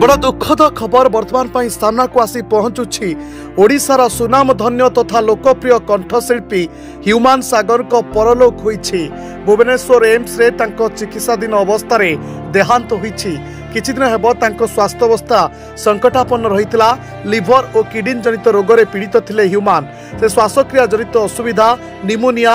बड़ दुखद खबर वर्तमान पर सामना को आसी पहुंचुछि। ओडिशार सुनाम धन्य तथा लोकप्रिय कंठशिल्पी ह्यूमान सागर को परलोक होइछि। भुवनेश्वर एम्स रे तांको चिकित्साधीन अवस्था देहांत होइछि। किछि दिन हेबो तांको स्वास्थ्यावस्था संकटापन्न रहितला। लिवर और किडनी जनित रोग रे पीड़ित थिले ह्यूमान। से श्वासक्रिया जनित असुविधा, निमोनिया,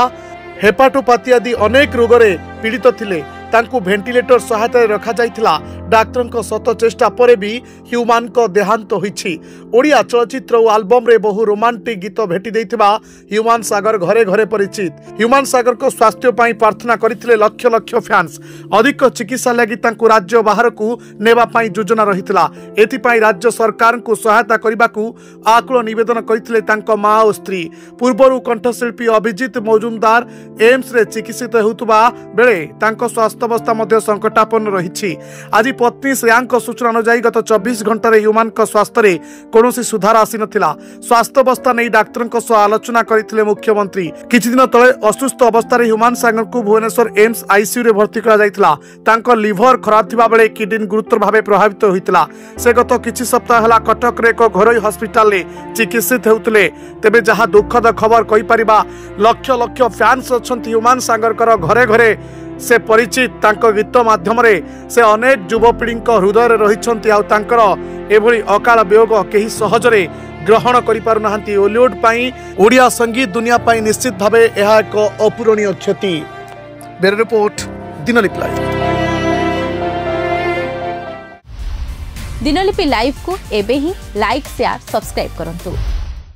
हेपाटोपाथी आदि अनेक रोग रे पीड़ित थिले। तांको वेंटिलेटर सहायता रखा जाइथिला। डाक्टर शत चेष्टा पर भी ह्यूमान को देहांत होइछि। ओडिया चलचित्र और आल्बम रे बहु रोमांटिक गीत भेटी देइथिबा ह्यूमान सागर घरे घरे परिचित। ह्यूमान सागर को स्वास्थ्य पाई प्रार्थना करथिले लक्ष लक्ष फैंस। अधिक चिकित्सा लागि तांको राज्य बाहर को नेबा पाई योजना रहितला। एथि पाई राज्य सरकार को सहायता करिबाकू आकुल निवेदन करथिले तांको मां और स्त्री। पूर्वरु कंठशिल्पी अभिजीत मौजुमदार एम्स रे चिकित्सित हेउतबा बेले तांको स्वास्थ्यावस्था मध्ये संकटापन्न रहिछि। आज पत्नी श्रेयांक सूचना अनुसार गत 24 घंटा ह्यूमान स्वास्थ्य रे कोनोसी सुधार आसी नथिला। स्वास्थ्यावस्था नहीं डाक्टर आलोचना करथिले मुख्यमंत्री। किछि दिन तले असुस्थ अवस्था रे ह्यूमान सागर को भुवनेश्वर एम्स आईसीयू रे भर्ती करा जायतिला। तांको लिवर खराब थिबा बेले किडनी गुरुतर भावे प्रभावित होइतिला। से गत किछि सप्ताह हला कटक रे एक घरोई हॉस्पिटल रे चिकित्सित हेउतिले। तेबे जहा दुखद खबर कहि परिबा लक्ष लक्ष फैंस अछंती ह्यूमान सागर कर घरे घरे से परिचित। तांको गीत माध्यम रे से अनेक युवपीढ़ी हृदय रही। एभली अकाल वियोग कहीं सहजरे ग्रहण करि पारु नाहंती। बॉलीवुड पाई ओडिया संगीत दुनिया पाई निश्चित भावे यह एक अपूरणीय क्षति। Bureau report, Dinalipi live. Dinalipi live को एबे ही लाइक, शेयर, सब्सक्राइब करंतु।